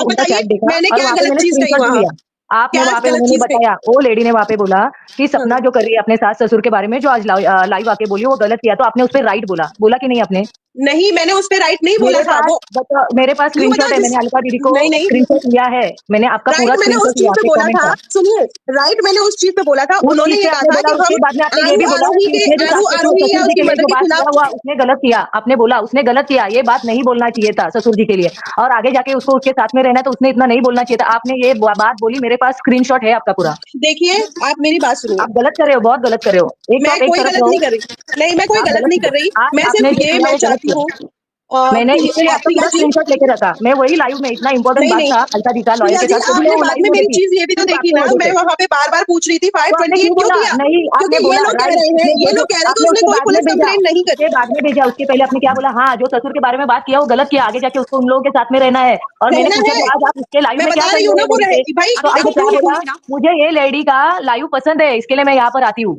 उनका बताइए चैट देखा मैंने और क्या वहाँ पे गलत मैंने चीज कही स्क्रीनशॉट भी वहाँ? लिया। आपने क्या वहाँ पे गलत उन्होंने चीज कही? बताया, वो लेडी ने वहाँ पे बोला कि हाँ। सपना जो कर रही है अपने सास-ससुर के बारे में जो आज लाइव आके बोली वो गलत किया, तो आपने उस पे राइट बोला। बोला कि नहीं आपने? नहीं, मैंने उस पे राइट नहीं बोला था। वो मेरे पास यूँ स्क्रीनशॉट बताओ है, जिस मैंने अलका दीदी को नहीं, नहीं, स्क्रीनशॉट लिया है। मैंने आपका पूरा राइट मैंने उस स्क्रीनशॉट चीज़ लिया पे आपके बोला कमेंट था, का। सुनिए, राइट मैंने उस चीज़ पे बोला था, उस उन्होंने चीज़ ये पे कहा आपने था बोला, कि उसके हम बाद में आपने ये भी बोला आरू-आरोही कि के उसने जो आरू-आरोही ससुर या जी उसकी के लिए मदर जो के बात किया खिलाफ हुआ उसने गलत किया। आपने बोला उसने गलत किया, ये बात नहीं बोलना चाहिए था ससुर जी के लिए, और आगे जाके उसको उसके साथ में रहना तो उसने इतना नहीं बोलना चाहिए था। आपने ये बात बोली, मेरे पास स्क्रीनशॉट है आपका पूरा। देखिए, आप मेरी बात सुनिए। आप गलत कर रहे हो, बहुत गलत कर रहे हो। एक तो मैं आप एक कोई तरफ गलत रहो, नहीं कर रही। नहीं, मैं कोई आप गलत गलत नहीं किए। कर रही। आज मैं आपने सिर्फ जो ये किया मैं वो गलत चाहती किया। हूँ मैंने इसलिए आपका प्रिया पूरा जी स्क्रीनशॉट लेके रखा। मैं वही लाइव में इतना इंपॉर्टेंट नहीं, बात नहीं, था अलका दी का लॉयर प्रिया के जी साथ, तभी आपने वो बाद लाइव में में मेरी देखी। चीज़ ये भी तो सिर्फ देखी आपके ना, वजह मैं से। वहाँ पे बार-बार पूछ रही थी तो आपने 528 क्यों क्यों बोला? किया? नहीं, आपने क्योंकि ये बोला लोग कह राइट, रहे हैं उसने ये भेजे, लोग कह रहे हैं कि आपने उसने उसके कोई बाद में पुलिस भेजा, कंप्लेंट नहीं करी। उसके बाद में भेजा, उसके पहले आपने क्या बोला? हाँ, जो ससुर के बारे में बात किया वो गलत किया, आगे जाके उसको उन लोगों के साथ में रहना है। और मैंने रहना पूछा है, कि आज आप उसके लाइव मैं में क्या बता कर रही रहे हूँ हो ना ये वो लेडी रहे से? भाई तो आपने देखो क्या बोला? मुझे ये लेडी का लाइव पसंद है, इसके लिए मैं यहाँ पर आती हूँ।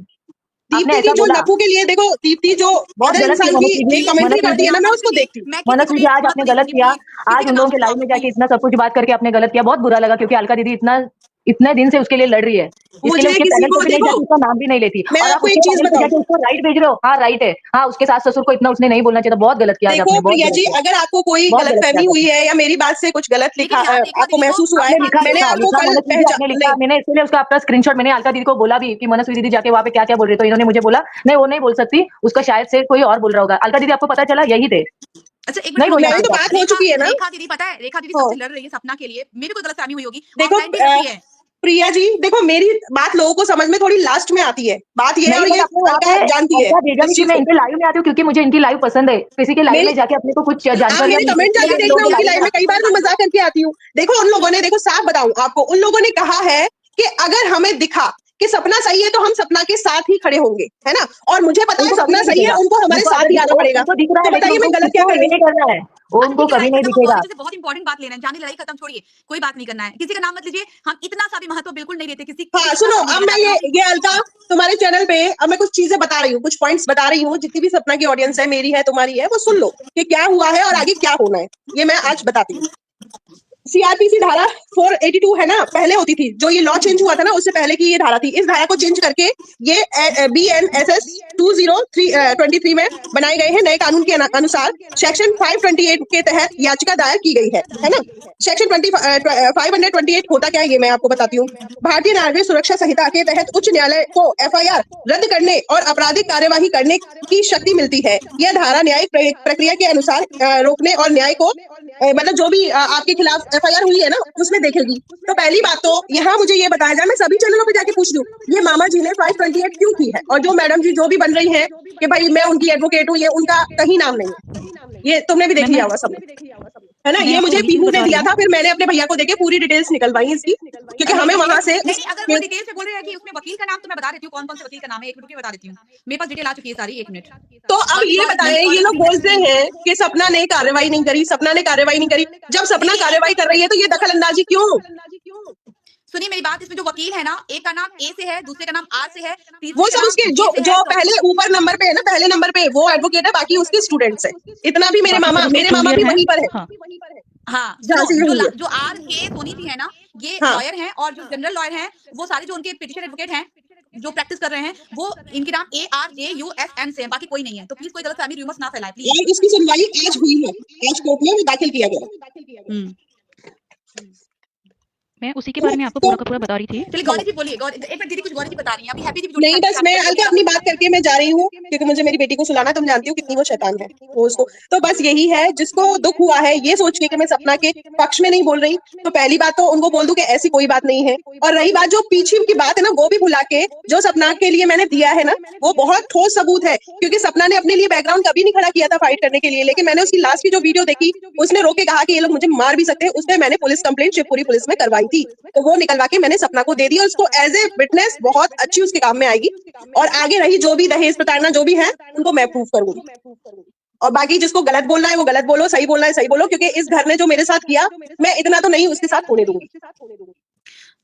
आपने दीप्ति जी ऐसा जो बोला। नपू के लिए देखो, दीप्ति जो बहुत अदर गलत किया इंसान की मनस्वी जी, कमेंट्री मनस्वी करती जी, है ना, मैं उसको देखती हूँ। मनस्वी जी, आज आपने गलत किया। आज उन लोगों के लाइव में जाके इतना सब कुछ बात करके आपने गलत किया, बहुत बुरा लगा, क्योंकि अलका दीदी इतने दिन से उसके लिए लड़ रही है। इसके लिए मुझे उसके किसी पैनल पे को भी नहीं देखो, जाती, उसका नाम भी नहीं लेती, मैं और आप आपको एक उसके चीज़ पैनल पे बताऊँ। जाके उसको राइट भेज रहे हो। हाँ, राइट है। हाँ, उसके सास-ससुर को इतना उसने नहीं बोलना चाहिए था। बहुत गलत किया आज देखो आपने, बहुत प्रिया गलत जी, किया। अगर आपको कोई बहुत गलत किया गलतफ़हमी आज हुई आपने। है या मेरी बात से कुछ गलत लिखा आपको महसूस हुआ है, आपने लिखा, मैंने लिखा, आपको लिखा, कल मनस्वी जी पहचा आपने लिखा, नहीं, मैंने इसीलिए उसका आपका स्क्रीनशॉट मैंने अलका दीदी को बोला भी कि मनस्वी दीदी जाके वहाँ पे क्या-क्या बोल रही है, तो इन्होंने मुझे बोला, नहीं वो नहीं बोल सकती, उसका शायद से कोई और बोल रहा होगा। अलका दीदी आपको पता चला यही थे, अच्छा एक मिनट नहीं सुनो, बोलना मेरी तो चाहिए था बात आपको। हो चुकी है ना। रेखा दीदी पता है, रेखा दीदी हाँ, सबसे लड़ रही है सपना के लिए, मेरी कोई गलतफहमी हुई होगी, देखो ऑफलाइन भी लड़ती है। प्रिया जी देखो मेरी बात लोगों को समझ में थोड़ी लास्ट में आती है। बात ये है नहीं, और बट ये आपने वहाँ अलका पे जानती है ऐसा भेजा इस भी कि चीज़ मैं को। इनके लाइव में आती हूँ, क्योंकि मुझे इनकी लाइव पसंद है। किसी के लाइव मेरी में जाके अपने को कुछ आप जानकारियाँ मेरे मिलती है, कमेंट इसलिए जाके मैं इन देखना, लोगों के उनकी लाइव लाइव में में आती कई बार मैं मज़ाक करके आती हूँ। देखो उन लोगों ने, देखो साफ बताऊँ आपको, उन लोगों ने कहा है कि अगर हमें दिखा कि सपना सही है तो हम सपना के साथ ही खड़े होंगे, है ना? और मुझे पता हूँ। है उनको कभी सपना नहीं सही है, दिखेगा। उनको हमारे उनको साथ अगर ही आना पड़ेगा। उनको दिख रहा तो है, लेकिन बताइए उनको मैं गलत क्या उसको कर ये रही हूँ? नहीं करना है। वो अच्छा उनको ठीक है, कभी लड़ाई नहीं खत्म, हम दिखेगा। गौरी जी से बहुत इंपॉर्टेंट बात ले रहे हैं, जाने लड़ाई खत्म छोड़िए, कोई बात नहीं करना है, किसी का नाम मत लीजिए, हम इतना सा भी महत्व बिल्कुल नहीं देते, किसी हाँ, किसी का सुनो नाम नहीं अब लेना मैं चाहते हैं। ये अलका तुम्हारे चैनल पे अब मैं कुछ चीजें बता रही हूँ, कुछ पॉइंट्स बता रही हूँ, जितनी भी सपना की ऑडियंस है, मेरी है, तुम्हारी है, वो सुन लो कि क्या हुआ है और आगे क्या होना है। ये मैं आज बताती हूँ। सीआरपीसी धारा 482 है ना, पहले होती थी, जो ये लॉ चेंज हुआ था ना उससे पहले की ये धारा थी। इस धारा को चेंज करके ये BNSS 2023 में बनाए गए हैं नए कानून के अनुसार। सेक्शन 528 के तहत याचिका दायर की गई है ना। सेक्शन 528 होता क्या है ये मैं आपको बताती हूँ। भारतीय नागरिक सुरक्षा संहिता के तहत उच्च न्यायालय को FIR रद्द करने और आपराधिक कार्यवाही करने की शक्ति मिलती है। यह धारा न्यायिक प्रक्रिया के अनुसार रोकने और न्याय को मतलब जो भी आपके खिलाफ FIR हुई है ना उसमें देखेगी। तो पहली बात तो यहाँ मुझे ये बताया जाए, मैं सभी चैनलों पे जाके पूछ लूँ ये मामा जी ने 528 क्यों की है, और जो मैडम जी जो भी बन रही हैं कि भाई मैं उनकी एडवोकेट हूँ, ये उनका कहीं नाम नहीं है। ये तुमने भी देख लिया होगा सबने, है ना। मैं ये आपको मुझे वही चीज पीहू ने बता रही दिया हूँ। था, फिर मैंने अपने भैया को देके पूरी डिटेल्स निकलवाई इसकी, क्योंकि हमें वहां से नहीं, अगर वो डिटेल से बोल रहे हैं कि उसमें वकील का नाम, तो मैं बता देती हूँ कौन कौन से वकील का नाम है, एक मिनट में बता देती हूँ, मेरे पास डिटेल आ चुकी है सारी, एक मिनट। तो अब बाकी ये और बताएं, नहीं, और ये लोग अभी बोलते हैं कि सपना ने कार्रवाई नहीं करी, सपना ने कार्रवाई नहीं करी। जब सपना देखिए, कार्रवाई कर रही है तो ये दखल अंदाजी क्यों? सुनिए मेरी बात, इसमें जो वकील है ना, एक का नाम ए से है, दूसरे का नाम आर से है, वो तीसरे का सब नाम उसके जो जे से जो है, पहले ऊपर नंबर पे है ना, पहले नंबर पे वो एडवोकेट है, बाकी उसके स्टूडेंट्स है। इतना भी बाकी सब उसके मेरे मामा जूनियर भी हैं। वहीं पर है, हाँ हाँ, जहाँ सुनो, से ये जो हुई है। जो आर के सोनी थी है ना, ये हाँ, लॉयर हैं, और जो जनरल लॉयर हैं वो सारे जो उनके पिटिशन एडवोकेट हैं जो प्रैक्टिस कर रहे हैं, वो इनके नाम ARJUSN से है, बाकी कोई नहीं है। तो प्लीज कोई गलतफहमी, रूमर्स ना फैलाए प्लीज। और इसकी सुनवाई आज हुई है, आज कोर्ट में दाखिल किया गया। मैं उसी के बारे में आपको तो पूरा का पूरा बता रही थी। चलिए गौरी जी बोलिए, एक मिनट, दीदी कुछ गौरी जी बता रही हैं, अभी हैप्पी दीदी जोड़ी नहीं, बस शादी मैं करके अलका मेरा अपनी कोई बात करके मैं जा रही हूँ, क्योंकि मुझे मेरी बेटी को सुलाना, तुम जानती हो कितनी वो शैतान है वो उसको। तो बस यही है, जिसको दुख हुआ है ये सोच के कि मैं सपना के पक्ष में नहीं बोल रही, तो पहली बात तो उनको बोल दूं कि ऐसी कोई बात नहीं है। और रही बात जो पीछे की बात है ना, वो भी भुला के जो सपना के लिए मैंने दिया है ना, वो बहुत ठोस सबूत है। क्योंकि सपना ने अपने लिए बैकग्राउंड कभी नहीं खड़ा किया था फाइट करने के लिए, लेकिन मैंने उसकी लास्ट की जो वीडियो देखी उसने रोक के कहा कि ये लोग मुझे मार भी सकते हैं, उसमें मैंने पुलिस कंप्लेंट शिवपुरी पुलिस में करवाई थी। तो वो निकलवा के मैंने सपना को दे दी, और उसको एज ए विटनेस बहुत अच्छी उसके काम में आएगी। और आगे रही जो भी दहेज प्रताड़ना जो भी है, उनको मैं प्रूफ करूंगी। और बाकी जिसको गलत बोलना है वो गलत बोलो, सही बोलना है सही बोलो, क्योंकि इस घर ने जो मेरे साथ किया, मैं इतना तो नहीं उसके साथ होने दूंगी।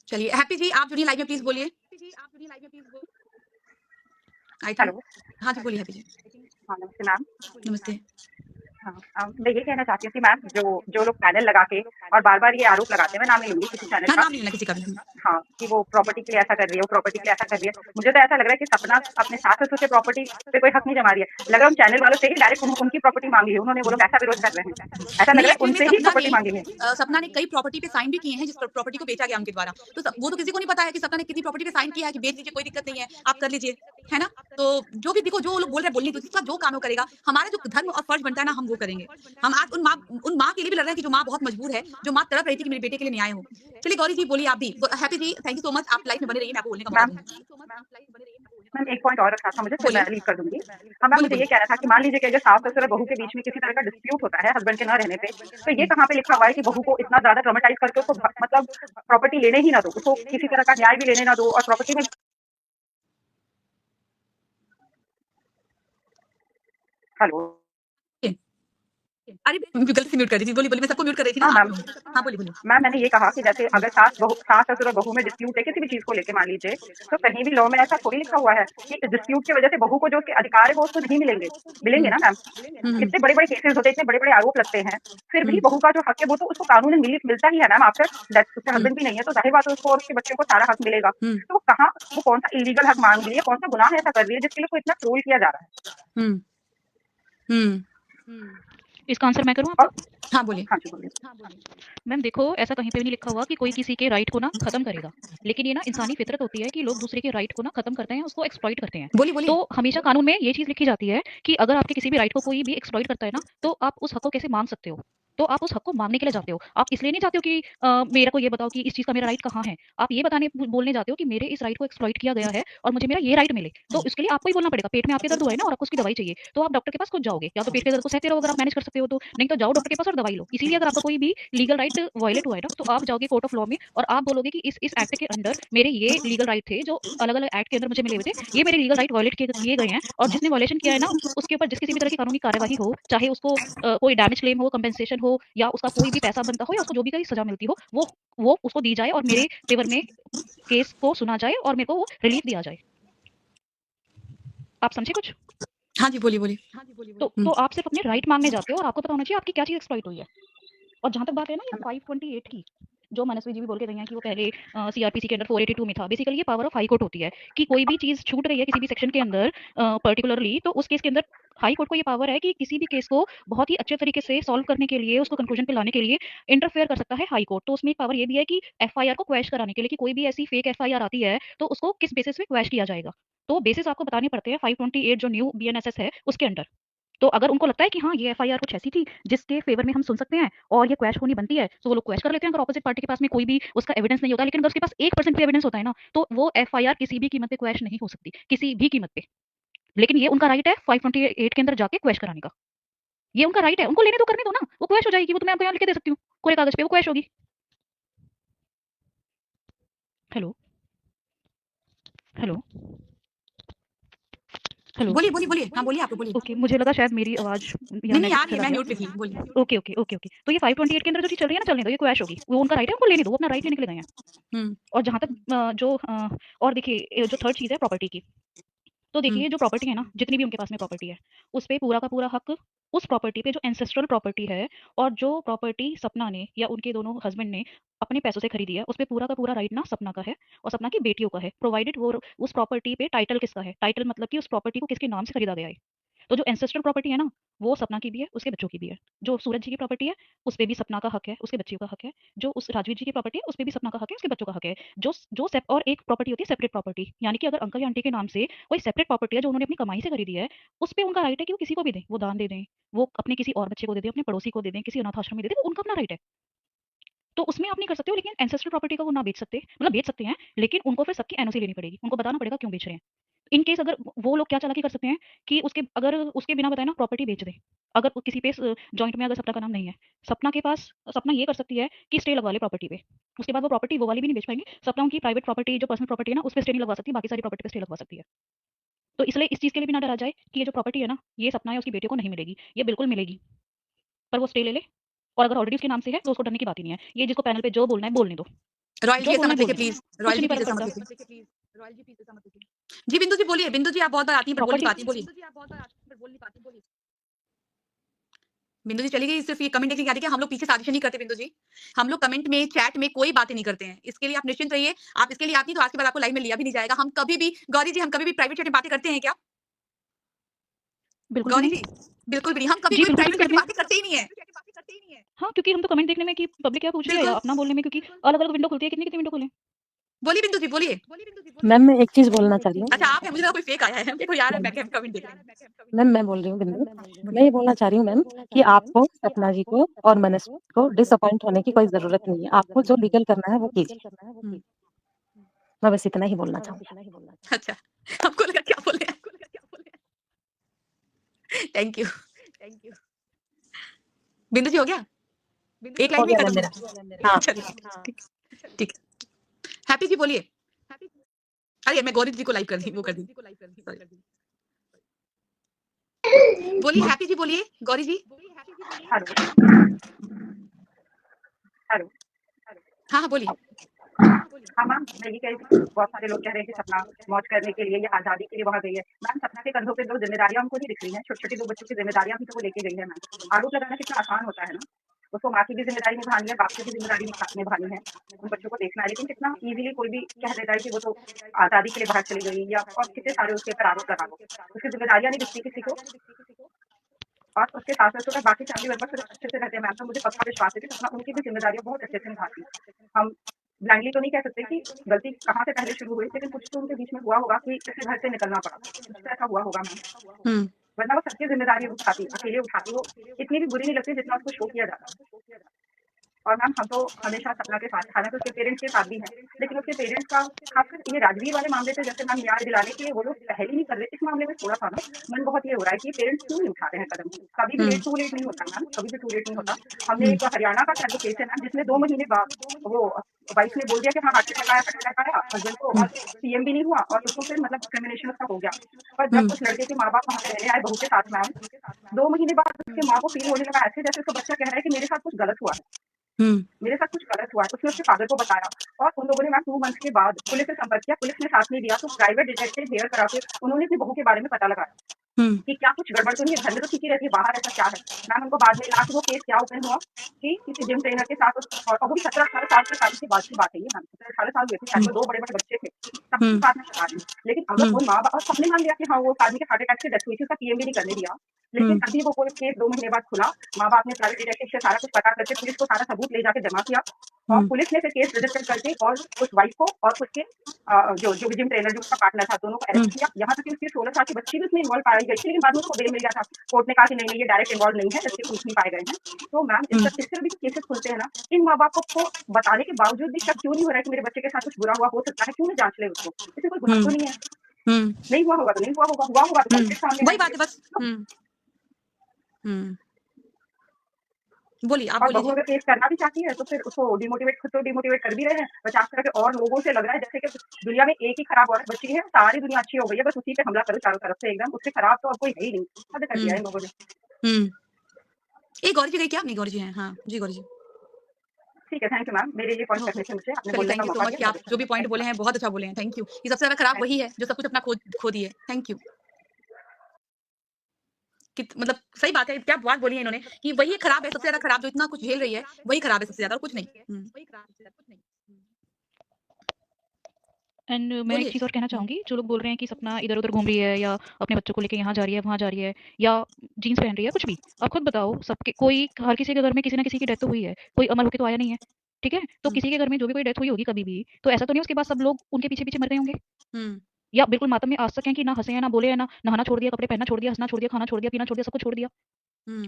चलिए हैप्पी जी आप जुड़िए लाइव में, प्लीज बोलिए। I think hello. हाँ जी, बोलिए हैप्पी जी। हाँ, नमस्ते मैम। नमस्ते। हाँ, मैं ये कहना चाहती हूँ कि मैम जो लोग पैनल लगा के और बार-बार ये आरोप लगाते हैं, मैं नाम नहीं लूँगी किसी चैनल हाँ, का, नाम नहीं लेना किसी का भी। हाँ, कि वो प्रॉपर्टी के लिए ऐसा कर रही है, वो प्रॉपर्टी के लिए ऐसा कर रही है। मुझे तो ऐसा लग रहा है कि सपना अपने सास-ससुर के प्रॉपर्टी पे कोई हक नहीं जमा रही है। लग रहा है उन चैनल वालों से ही डायरेक्ट उनकी प्रॉपर्टी माँगी है उन्होंने, वो लोग ऐसा विरोध कर रहे हैं। ऐसा लग नहीं, रहा है एक्चुअली में उनसे ही प्रॉपर्टी माँगी है। सपना ने कई प्रॉपर्टी पे साइन भी किए हैं जिस प्रॉपर्टी को बेचा गया उनके द्वारा। तो वो तो किसी को नहीं पता है कि सपना ने कितनी प्रॉपर्टी पे साइन किया है कि बेच लीजिए, कोई दिक्कत नहीं है, आप कर लीजिए, है ना? तो जो भी देखो, जो लोग बोल रहे हैं बोलने दो, जिसका जो काम है वो करेगा। हमारा जो धर्म और फर्ज बनता है ना, हम वो करेंगे। हम आज उन माँ के लिए भी लड़ रहे हैं कि जो माँ बहुत मजबूर है, जो माँ तड़प रही थी कि मेरे बेटे के लिए न्याय हो। चलिए गौरी जी बोलिए आप भी। Happy ji thank you so much, आप लाइफ में बने रहिए, मैं आपको बोलने का मौका मैम दूँगी। मैम एक पॉइंट और रखना था मुझे, फिर बोलिए। मैं लीव कर दूँगी। हाँ मैम, बोलिए, मुझे ये बोलिए। कहना था कि मान लीजिए कि अगर सास-ससुर और बहू के बीच में किसी तरह का डिस्प्यूट होता है हस्बैंड के ना रहने पे, तो ये हुँ। कहाँ पे लिखा हुआ है कि बहू को इतना ज़्यादा ट्रॉमेटाइज़ करके उसको मतलब प्रॉपर्टी लेने ही ना दो, उसको किसी तरह का न्याय भी लेने ना दो और प्रॉपर्टी में हेलो। अरे गलती से म्यूट कर रही थी। बोलिए, बोलिए, मैं सबको म्यूट कर रही थी ना हाँ आप मैम। लोग। हाँ, बोलिए, बोलिए। मैम मैंने ये कहा कि जैसे अगर सास-ससुर और बहू में डिस्प्यूट है किसी भी चीज़ को लेके मान लीजिए, तो कहीं भी लॉ में ऐसा थोड़ी लिखा हुआ है कि डिस्प्यूट की वजह से बहू को जो उसके अधिकार है वो उसको नहीं मिलेंगे। मिलेंगे हुँ। ना मैम? हुँ, हुँ। इतने बड़े-बड़े केसेज़ होते हैं, इतने बड़े-बड़े आरोप लगते हैं, फिर भी हुँ, बहू का जो हक है वो तो उसको कानूनन मिलता ही है मैम आफ्टर डेथ। उसके हुँ, हस्बैंड भी नहीं है तो ज़ाहिर बात है उसको और उसके बच्चों को सारा हक मिलेगा। हुँ, तो वो कौन-सा इल्लीगल हक माँग रही है, कौन-सा गुनाह ऐसा कर रही है जिसके लिए उसको इतना ट्रोल किया जा रहा है? हुँ, हुँ। इसका आंसर मैं करूँ और आपको? हाँ, बोलिए। हाँ जी, बोलिए। मैम देखो, ऐसा कहीं पे भी नहीं लिखा हुआ कि कोई किसी के राइट को ना खत्म करेगा। लेकिन ये ना इंसानी फितरत होती है कि लोग दूसरे के राइट को ना खत्म करते हैं, उसको एक्सप्लॉइट करते हैं। बोलिए, बोलिए। तो हमेशा कानून में ये चीज़ लिखी जाती है कि अगर आपके किसी भी राइट को कोई भी एक्सप्लॉइट करता है ना, तो आप उस हक को कैसे माँग सकते हो? तो आप उस हक को माँगने के लिए जाते हो। आप इसलिए नहीं जाते हो कि मेरे को ये बताओ कि इस चीज़ का मेरा राइट कहाँ है? आप ये बोलने जाते हो कि मेरे इस राइट को एक्सप्लॉइट किया गया है और मुझे मेरा ये राइट मिले। तो इसके लिए आपको ही बोलना पड़ेगा। पेट में आपके दर्द हुआ है ना और आपको उसकी दवाई चाहिए, तो आप डॉक्टर के पास खुद जाओगे। या तो पेट के दर्द को सहते रहो अगर आप मैनेज कर सकते हो तो, नहीं तो जाओ डॉक्टर के पास और दवाई लो। इसीलिए अगर आपका कोई भी लीगल राइट वायलेट हुआ है ना, तो आप जाओगे कोर्ट ऑफ लॉ में और आप बोलोगे कि इस एक्ट के अंडर मेरे ये लीगल राइट थे जो अलग-अलग एक्ट के अंदर मुझे मिले हुए थे। ये मेरे लीगल राइट वायलेट किए गए हैं और जिसने वायलेशन किया है ना, उसके ऊपर जिस किसी भी तरह की कानूनी कार्यवाही हो, चाहे उसको कोई डैमेज क्लेम हो, कंपेंसेशन हो या उसका कोई भी पैसा बनता हो या उसको जो भी कोई सज़ा मिलती हो, वो उसको दी जाए और मेरे फ़ेवर में केस को सुना जाए और मेरे को वो रिलीफ दिया जाए। आप समझे कुछ? हाँ जी, बोलिए, बोलिए। तो आप सिर्फ़ अपने राइट माँगने जाते हो और आपको पता होना चाहिए आपकी क्या चीज़ एक्सप्लॉइट हुई है। और जहाँ तक बात है ना ये 528 की, जो मनस्वी जी भी बोल के गई हैं कि वो पहले सीआरपीसी के अंडर 482 में था। बेसिकली ये पावर ऑफ हाई कोर्ट होती है कि कोई भी चीज़ छूट रही है किसी भी सेक्शन के अंदर पर्टिकुलरली, तो उस केस के अंदर हाई कोर्ट को ये पावर है कि किसी भी केस को बहुत ही अच्छे तरीके से सॉल्व करने के लिए, उसको कंक्लूजन पे लाने के लिए इंटरफेयर कर सकता है हाई कोर्ट। तो उसमें एक पावर ये भी है कि एफआईआर को क्वैश कराने के लिए कि कोई भी ऐसी फेक एफआईआर आती है, तो उसको किस बेसिस पे क्वैश किया जाएगा। तो बेसिस आपको बताने पड़ते हैं 528 जो न्यू बीएनएसएस है उसके अंडर। तो अगर उनको लगता है कि हाँ, ये एफआईआर कुछ ऐसी थी जिसके फेवर में हम सुन सकते हैं और ये क्वैश होनी बनती है, तो वो लोग क्वैश कर लेते हैं अगर ऑपोजिट पार्टी के पास में कोई भी उसका एविडेंस नहीं होता। लेकिन अगर उसके पास 1% भी एविडेंस होता है ना, तो वो एफआईआर किसी भी कीमत पे क्वैश नहीं हो सकती, किसी भी कीमत पे। लेकिन ये उनका राइट है 528 के अंदर जाके क्वैश कराने का। ये उनका राइट है, उनको लेने दो, करने दो ना, वो क्वैश हो जाएगी। वो तो मैं आपको यहाँ लिख के दे सकती हूँ, कोरे कागज पे वो क्वैश होगी। Hello, hello, hello. बोलिए, बोलिए, बोलिए। हाँ, बोलिए, आप बोलिए। ओके, मुझे लगा शायद मेरी आवाज़ या नहीं, नहीं, नेट आ रही है, चला मैं गया। म्यूट पे थी, बोलिए। Okay, okay, okay, okay. तो ये 528 के अंदर जो चीज़ चल रही है ना, चलने दो, ये क्वैश होगी। वो उनका राइट है, उनको लेने दो, वो अपना राइट लेने के लिए गए हैं। हुँ, और जहाँ तक और देखिए जो थर्ड चीज़ है प्रॉपर्टी की। तो हुँ, देखिए जो प्रॉपर्टी है ना, जितनी भी उनके पास में प्रॉपर्टी है, उस पे पूरा का पूरा हक उस प्रॉपर्टी पे जो एंसेस्ट्रल प्रॉपर्टी है और जो प्रॉपर्टी सपना ने या उनके दोनों हस्बैंड ने अपने पैसों से खरीदी है, उस पे पूरा का पूरा राइट ना सपना का है और सपना की बेटियों का है, प्रोवाइडेड वो उस प्रॉपर्टी पे टाइटल किसका है। टाइटल मतलब कि उस प्रॉपर्टी को किसके नाम से खरीदा गया है। तो जो एंसेस्ट्रल प्रॉपर्टी है ना, वो सपना की भी है, उसके बच्चों की भी है। जो सूरज जी की प्रॉपर्टी है, उस पे भी सपना का हक है, उसके बच्चियों का हक है। जो उस राजवीर जी की प्रॉपर्टी है, उस पे भी सपना का हक है, उसके बच्चों का हक है। जो जो सेप और एक प्रॉपर्टी होती है सेपरेट प्रॉपर्टी, यानी कि अगर अंकल या आंटी के नाम से कोई सेपरेट प्रॉपर्टी है जो उन्होंने अपनी कमाई से खरीदी है, उस पे उनका राइट है कि वो किसी को भी दें, वो दान दे दें, वो अपने किसी और बच्चे को दे दें, अपने पड़ोसी को दे दें, किसी अनाथ आश्रम में दे दें, वो उनका अपना राइट है। तो उसमें आप नहीं कर सकते हो, लेकिन एंसेस्ट्रल प्रॉपर्टी का वो ना बेच सकते, मतलब बेच सकते हैं, लेकिन उनको फिर सबकी एनओसी लेनी पड़ेगी, उनको बताना पड़ेगा क्यों बेच रहे हैं। इन केस अगर वो लोग क्या चालाकी कर सकते हैं कि अगर उसके बिना बताए ना प्रॉपर्टी बेच दें। अगर वो किसी पे जॉइंट में अगर सपना का नाम नहीं है, सपना के पास सपना ये कर सकती है कि स्टे लगवा ले प्रॉपर्टी पे। उसके बाद वो प्रॉपर्टी वो वाली भी नहीं बेच पाएंगे। सपना उनकी प्राइवेट प्रॉपर्टी जो पर्सनल प्रॉपर्टी है ना, उस पे स्टे नहीं लगवा सकती, बाकी सारी प्रॉपर्टी पे स्टे लगवा सकती है। तो इसलिए इस चीज़ के लिए भी ना डरा जाए कि ये जो प्रॉपर्टी है ना, ये सपना या उसकी बेटियों को नहीं मिलेगी, ये बिल्कुल मिलेगी। पर वो स्टे ले ले और अगर ऑलरेडी उसके नाम से है तो उसको डरने की बात ही नहीं है। ये जिसको पैनल पे जो बोलना है बोलने दो, रॉयल जी जो ऐसा बोलना है मत लिखिए बोलने दो, प्लीज़, कुछ रॉयल जी नहीं प्लीज़ फ़र्क ऐसा मत पड़ता। लिखिए। जी, बिंदु जी बोलिए, बिंदु जी आप बहुत बार आती हैं पर बोल नहीं प्रॉपर्टी पाती, बोलिए। बिंदु जी चली गई, सिर्फ ये कमेंट देखने की आती है कि हम लोग पीछे साजिश नहीं करते बिंदु जी। हम लोग कमेंट में, चैट में कोई बातें नहीं करते हैं। इसके लिए आप निश्चिंत रहिए। आप इसके लिए आती तो आज के बाद आपको लाइव में लिया भी नहीं जाएगा। हम कभी भी गौरी जी, हम कभी भी प्राइवेट चैट में बातें करते हैं क्या? बिल्कुल भी गौरी नहीं। जी, बिल्कुल भी नहीं। हम कभी जी, भी बिल्कुल भी प्राइवेट नहीं चैट में करते हैं। बातें करते ही नहीं है। हाँ, क्योंकि हम तो कमेंट देखने में कि पब्लिक क्या पूछ रही है या बिल्कुल। अपना बोलने में, क्योंकि अलग-अलग विंडो खुलती है, कितनी-कितनी विंडो खोलें। बोलिए बिंदु जी, बोलिए। मैम मैं एक चीज बोलना चाह रही हूँ। अच्छा, आप हैं, मुझे लगा कोई फेक आया है। कोई आ रहा है, मैं कमेंट देख रही हूँ। मैम मैं बोल रही हूँ बिंदु, मैं बोलिए। ये बोलना चाह रही हूँ मैम कि आपको सपना जी को और मनस्वी को डिसअपॉइंट होने की कोई जरूरत नहीं है। आपको जो लीगल करना है वो कीजिए। हुँ। मैं बस इतना ही बोलना चाहूंगी। अच्छा, आपको लगा क्या बोले? Thank you. बिंदु जी हो गया? एक हो लाइन में ही गया मैम खत्म मेरा। होगा। हाँ चलिए, ठीक ठीक है। हैप्पी जी बोलिए। अरे मैं गौरी जी को लाइव कर दी, वो कर दी। सॉरी। बोलिए हैप्पी जी, बोलिए गौरी जी। हेलो हेलो हाँ, बोलिए। हाँ मैम, मैं ये कह रही थी, बहुत सारे लोग कह रहे हैं कि सपना मौज करने के लिए या आज़ादी के लिए वहाँ गई है। मैम सपना के कंधों पे 2 ज़िम्मेदारियाँ उनको नहीं दिख रही हैं, छोटी-छोटी 2 बच्चों की ज़िम्मेदारियाँ भी तो वो लेके गई है मैम। आरोप लगाना कितना आसान होता है ना। उसको माँ की भी ज़िम्मेदारी निभानी है, बाप की भी ज़िम्मेदारी निभानी है, उन बच्चों को देखना है। लेकिन कितना ईज़िली कोई भी कह देता है कि वो तो आज़ादी के लिए बाहर चली गई या और कितने सारे उसके ऊपर आरोप लगा लो। उसकी ज़िम्मेदारियाँ नहीं दिखती किसी को और उसके साथ-साथ तो बाकी फैमिली मेंबर्स अच्छे से रहते हैं मैम, तो मुझे पक्का विश्वास है कि सपना उनकी भी ज़िम्मेदारियाँ बहुत अच्छे से निभाती है। हम ब्लाइंडली तो नहीं कह सकते कि गलती कहाँ से पहले शुरू हुई, लेकिन कुछ तो उनके बीच में हुआ होगा कि किसी घर से निकलना पड़ा। कुछ तो ऐसा हुआ होगा मैम, हुँ। वरना वो सबकी ज़िम्मेदारी उठाती, अकेले उठाती, वो इतनी भी बुरी नहीं लगती जितना उसको शो किया जाता है। और मैम हम तो हमेशा सपना के साथ, हालाँकि उसके पेरेंट्स के साथ भी हैं, लेकिन उसके पेरेंट्स का खासकर ये राजवीर वाले मामले पे जैसे मैम न्याय दिलाने के लिए वो लोग पहल ही नहीं कर रहे। इस मामले में थोड़ा-सा ना मन बहुत ये हो रहा है कि पेरेंट्स क्यों नहीं उठा रहे हैं कदम? कभी भी हुँ। लेट टू लेट नहीं होता मैम, कभी भी टू लेट नहीं होता। हमने हुँ। एक हरियाणा का शायद केस है मैम जिसमें 2 महीने बाद वो वाइफ ने बोल दिया कि हाँ, हार्ट अटैक आया हस्बैंड को और सीएम भी नहीं हुआ और उसको फिर मतलब डिस्क्रिमिनेशन उसका हो गया। पर हुँ। जब उस लड़के के माँ-बाप वहाँ पे रहने आए बहू के साथ मैम, 2 महीने बाद उसकी माँ को फील होने लगा ऐसे जैसे उसका बच्चा कह रहा है कि मेरे साथ कुछ गलत हुआ है। हुँ। मेरे साथ कुछ गलत हुआ है। उसने उसके फादर को बताया और उन लोगों ने मैम 2 मंथ्स के बाद पुलिस से संपर्क किया, पुलिस ने साथ नहीं दिया तो प्राइवेट डिटेक्टिव हेयर करा के उन्होंने अपनी बहू के बारे में पता लगाया हुँ। कि क्या कुछ गड़बड़ तो नहीं है, घर में तो ठीक ही रहती है, बाहर ऐसा क्या है। मैम उनको बाद में लास्ट वो केस क्या ओपन हुआ कि किसी जिम ट्रेनर के साथ और वो भी 17-18 साल की शादी के बाद की बात है ये मैम, 17-18 साल हुए थे, शायद 2 बड़े-बड़े बच्चे थे, सबकी हुँ। बात में बता रही हूँ। लेकिन अगर कोई माँ-बाप और सबने मान लिया कि हाँ, वो आदमी के हार्ट अटैक से डेथ हुई थी, उसका पीएम भी नहीं करने दिया। लेकिन अभी वो कोई केस 2 महीने बाद खुला, माँ-बाप ने प्राइवेट डिटेक्टिव से सारा कुछ पता करके पुलिस को सारा सबूत ले जाके जमा किया और पुलिस ने फिर केस रजिस्टर करके और उस वाइफ को और उसके जो जिम ट्रेनर जो उसका पार्टनर था दोनों को अरेस्ट किया। यहाँ तक कि उसकी 16 साल की बच्ची भी उसमें इन्वॉल्व पाई गई थी, लेकिन बाद में उसको बेल मिल गया था। कोर्ट ने कहा कि नहीं ये डायरेक्ट इन्वॉल्व नहीं है, इसके प्रूफ नहीं पाए गए हैं। तो मैम इस तरह भी केसेस खुलते हैं ना, इन माँ बाप को बताने के बावजूद भी शक क्यों नहीं हो रहा है कि मेरे बच्चे के साथ कुछ बुरा हुआ हो सकता है, क्यों नहीं जांच ले उसको? इसमें कोई गुनाह तो नहीं है। हुँ। नहीं हुआ होगा तो नहीं हुआ होगा, हुआ होगा तो सबके सामने वही बात है बस। बोलिए, आप और बोलिए बहू जी। अगर केस करना भी चाहती है तो फिर उसको डिमोटिवेट, खुद तो डिमोटिवेट कर भी रहे हैं। 50 तरह के और लोगों से लग रहा है जैसे कि दुनिया में एक ही खराब औरत बची है, सारी दुनिया अच्छी हो गई है, बस उसी पे हमला करो चारों तरफ से एकदम, उससे खराब तो और कोई है ही नहीं। हद कर दिया है इन लोगों ने। गौरी जी गई क्या? नहीं, गौरी जी हैं। हाँ जी, गौरी जी। ठीक है, थैंक यू मैम, मेरे ये पॉइंट रखने से मुझे आपने चलिए, बोलने थैंक का यू सो मौका मच कि दिया। आप जो भी पॉइंट बोले हैं बहुत अच्छा बोले हैं। Thank you. ये सबसे ज़्यादा खराब वही है जो सब कुछ अपना खो दी है। Thank you. मतलब सही बात है, क्या बात बोली है इन्होंने कि वही खराब है, सबसे ज़्यादा खराब जो इतना कुछ झेल रही है, वही खराब है सबसे ज़्यादा और कुछ नहीं। एंड मैं एक बोलिए। चीज़ और कहना चाहूँगी, जो लोग बोल रहे हैं कि सपना इधर-उधर घूम रही है या अपने बच्चों को लेके यहाँ जा रही है, वहाँ जा रही है या जीन्स पहन रही है, कुछ भी। अब खुद बताओ, सबके हर किसी के घर में किसी न किसी की डेथ तो हुई है, कोई अमर होके तो आया नहीं है, ठीक है? तो किसी के घर में जो भी कोई डेथ हुई होगी कभी भी, तो ऐसा तो नहीं उसके बाद सब लोग उनके पीछे-पीछे मर गए होंगे? या बिल्कुल मातम में आसक्त हैं कि ना हँसे हैं, ना बोले हैं, ना नहाना छोड़ दिया, कपड़े पहनना छोड़ दिया, हँसना छोड़ दिया, खाना छोड़ दिया, पीना छोड़ दिया, सब कुछ छोड़ दिया।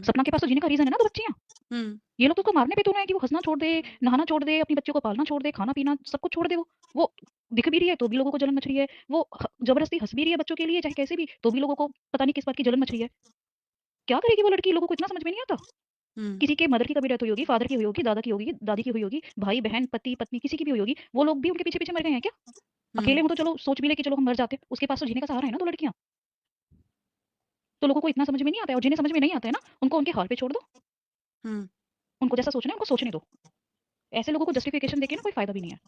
सपना के पास तो जीने का रीज़न है ना 2 बच्चियाँ। ये लोग तो उसको मारने पे तो हैं कि वो हँसना छोड़ दे, नहाना छोड़ दे, अपनी बच्चियों को पालना छोड़ दे, खाना-पीना सब कुछ छोड़ दे वो। वो दिख भी रही है तो भी लोगों को जलन मच रही है, वो ज़बरदस्ती हँस भी रही है बच्चों के लिए चाहे कैसे भी, तो भी लोगों को पता नहीं किस बात की जलन मच रही है। क्या करेगी वो लड़की? लोगों को इतना समझ में नहीं आता। किसी के मदर की कभी डेथ हुई होगी, फादर की हुई होगी, दादा की होगी, दादी की हुई होगी, भाई-बहन, पति-पत्नी किसी की भी हुई होगी, वो लोग भी उनके पीछे-पीछे मर गए हैं क्या? अकेले हों तो चलो सोच भी ले कि चलो हम मर जाते, उसके पास तो जीने का सहारा है ना 2 लड़कियाँ। तो लोगों को इतना समझ में नहीं आता है और जिन्हें समझ में नहीं आता है ना, उनको उनके हाल पे छोड़ दो। उनको जैसा सोचना है उनको सोचने दो। ऐसे लोगों को जस्टिफिकेशन देके ना कोई फ़ायदा भी नहीं है।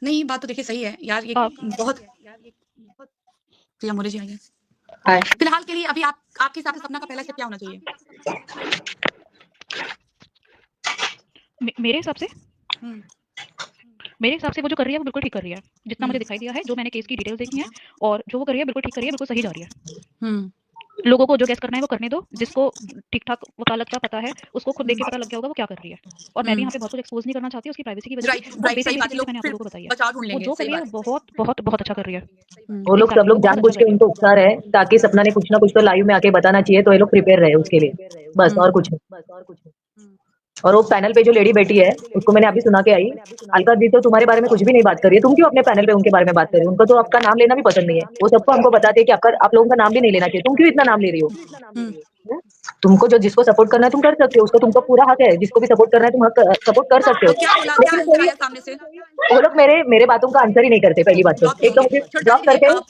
नहीं, बात तो देखिए सही है यार, ये आप बहुत प्रिया मोरे जी आई हैं। हाय। फिलहाल के लिए अभी आपके हिसाब से सपना का पहला स्टेप क्या होना चाहिए? मेरे हिसाब से हम्म, मेरे हिसाब से वो जो कर रही है वो बिल्कुल ठीक कर रही है। जितना मुझे दिखाई दिया है, जो मैंने केस की डिटेल्स देखी हैं, और जो वो कर रही है बिल्कुल ठीक कर रही है, बिल्कुल सही जा रही है। हम्म, लोगों को जो गेस करना है वो करने दो। जिसको ठीक-ठाक वकालत का पता है, उसको खुद देख के पता लग गया होगा वो क्या कर रही है। और मैं भी यहाँ पे बहुत कुछ एक्सपोज़ नहीं करना चाहती उसकी प्राइवेसी की वजह से। राइट बहुत राइट, सही बेसिक-बेसिक बात है, चीज़ें लोग मैंने आप फिर लोगों को बताई है। बचाव ढूंढ वो लेंगे, जो कर सही रही है बात वो बहुत, बहुत, बहुत अच्छा कर रही है। वो लोग सब एग्ज़ैक्टली, लोग बहुत अच्छा जानबूझ कर के रही है। उनको उकसा रहे हैं ताकि सपना ने कुछ ना कुछ तो लाइव में आके बताना चाहिए, तो ये लोग प्रिपेयर रहे उसके लिए, बस और कुछ नहीं। और वो पैनल पे जो लेडी बैठी है उसको मैंने अभी सुना के आई, अलका दी तो तुम्हारे बारे में कुछ भी नहीं बात कर रही है, तुम क्यों अपने पैनल पे उनके बारे में बात कर रही हो? उनको तो आपका नाम लेना भी पसंद नहीं है। वो सबको हमको बताते हैं कि आप लोगों का नाम भी नहीं लेना चाहिए, तुम क्यों इतना नाम ले रही हो? तुमको जो जिसको सपोर्ट करना है तुम कर सकते हो, उसको तुमको पूरा हक है, जिसको भी सपोर्ट करना है तुम सपोर्ट कर सकते तो हो। क्या बोला, क्या लेकिन आंसर आया सामने से? वो लोग मेरे बातों का आंसर ही नहीं करते, पहली बात तो ड्रॉप किए एक तो होंगे। मुझे छोड़ ड्रॉप जाने दीजिए, करते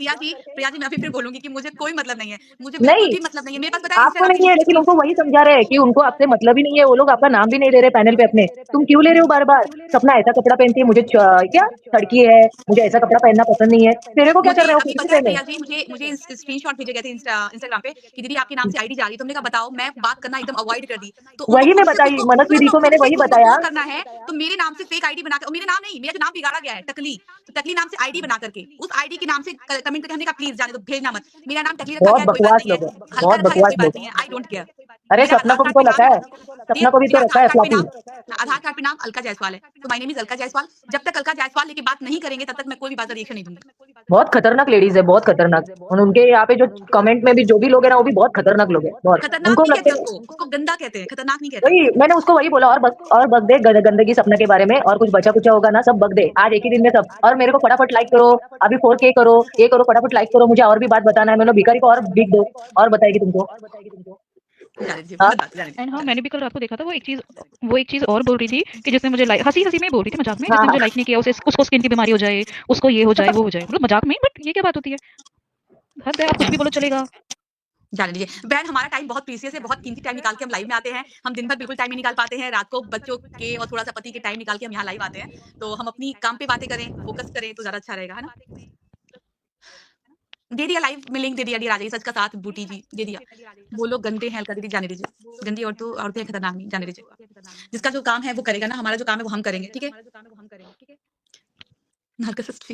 प्रिया जी मैं अभी फिर बोलूंगी कि मुझे कोई मतलब नहीं है, मुझे नहीं, बिल्कुल भी मतलब नहीं है। मेरे पास पता है आपको इंस्टाग्राम नहीं है, की लेकिन स्क्रीन। उनको वही समझा रहे हैं कि उनको आपसे मतलब ही नहीं है, वो लोग आपका नाम भी नहीं ले रहे पैनल पे अपने, तुम क्यों ले रहे हो बार बार? सपना ऐसा कपड़ा पहनती है, मुझे क्या लड़की है, मुझे ऐसा कपड़ा पहनना पसंद नहीं है, तेरे को क्या कर मुझे रहे हो? अभी कुछ भी पता है पहने। प्रिया जी, मुझे स्क्रीनशॉट भेजे गए थे इंस्टाग्राम पे कि दीदी आपके नाम से आईडी जा रही है। तुमने कहा बताओ, मैं बात करना एकदम अवॉइड कर दी। तो उनको वही मैं खुद से बताई, मनस्वी दी को खुद मैंने से वही खुद को बताया। प्रूव करना है, तो मेरे नाम से फेक आईडी बना के, और मेरा नाम नहीं, मेरा जो नाम बिगाड़ा गया है टकली, तो टकली नाम से आईडी बना करके उस आईडी के नाम से कमेंट करके हमने कहा प्लीज जाने दो, भेजना मत। मेरा नाम टकली रखा बहुत गया है, कोई बात बकवास नहीं है, लोग है, हल्का बहुत रखा गया बकवास कोई बात लोग। नहीं है, आई डोंट केयर। अरे मेरा सपना आधार को भी कार्ड तो पे लगता नाम है, सपना को भी मेरा तो लगता आधार है कार्ड पे फ्लॉपी। नाम अलका जायसवाल है, तो my name is Alka Jaiswal. जब तक अलका जायसवाल लेके बात नहीं करेंगे तब तक मैं कोई भी बात का रिएक्शन नहीं दूंगी। बहुत खतरनाक लेडीज है, बहुत खतरनाक। और उनके यहाँ पे जो कमेंट में भी जो भी लोग हैं ना, वो भी बहुत खतरनाक लोग हैं, बहुत। खतरनाक उनको नहीं लगता कहते है, उसको गंदा कहते हैं, खतरनाक नहीं कहते। वही मैंने उसको वही बोला, और बक दे गंदगी सपना के बारे में, और कुछ बचा कुचा होगा ना सब बक दे आज एक ही दिन में सब। और मेरे को फटाफट लाइक करो, अभी 4K करो, ये करो, फटाफट लाइक करो, मुझे और भी बात बताना है, मैंने भिखारी को और बिक दो, और बताएगी तुमको। जाने दीजिए, हाँ, बहुत बात जाने एंड हाँ, दीजिए। मैंने भी कल रात को देखा था वो एक चीज़ और बोल रही थी कि जिसने मुझे लाइक हँसी-हँसी में ही बोल रही थी, मज़ाक में, हाँ, जिसने मुझे हाँ। लाइक नहीं किया उसको स्किन की बीमारी हो जाए, उसको ये हो जाए, वो हो जाए। मतलब मज़ाक में ही, बट ये क्या बात होती है? हद है, आप कुछ भी बोलो चलेगा। जाने दीजिए। बहन हमारा टाइम बहुत प्रीशियस है, बहुत कीमती टाइम निकाल के हम लाइव में आते हैं। हम दिन भर बिल्कुल टाइम नहीं निकाल पाते हैं, रात को बच्चों के और थोड़ा-सा पति के टाइम निकाल के हम यहाँ लाइव आते हैं। तो हम अपनी काम पे बातें करें, फोकस करें तो ज़्यादा अच्छा रहेगा, है ना? दे दिया लाइव में लिंक, दे दिया राजा सच का साथ बूटी जी, दे दिया। वो लोग गंदे हैं अलका दीदी, जाने दीजिए। गंदी औरतें खतरनाक नहीं, जाने दीजिए। जिसका जो काम है वो करेगा ना, हमारा जो काम है वो हम करेंगे, ठीक है? नार्कोसिस्ट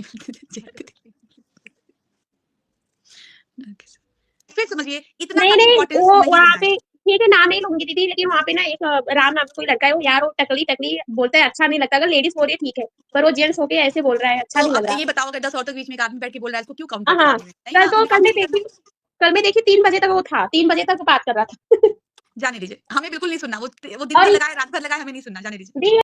फिर समझिए इतना नहीं सा भी नहीं, इम्पोर्टेंस वो नहीं वहाँ देना पे है। ठीक है, नाम नहीं लूंगी दीदी, लेकिन वहाँ पे ना एक राम नाम का कोई लड़का है, वो यार वो टकली टकली बोलता है, अच्छा नहीं लगता। अगर लेडीज बोल रही है ठीक है, पर वो जेंट्स होके ऐसे बोल रहा है, अच्छा तो नहीं लग अब रहा। ये बताओ, अगर 10 औरतों के बीच में एक आदमी बैठ के बोल रहा है, इसको क्यों काउंट हाँ करते हो हाँ, आगे में? नहीं ना, हमें कल काम मैं नहीं करना। देखी, कल मैं देखी 3 बजे तक वो था, 3 बजे तक वो बात कर रहा था। जाने दीजिए, हमें बिल्कुल नहीं सुनना। वो दिन और भर लगाए, रात भर लगाए, हमें नहीं सुनना, जाने दीजिए। दी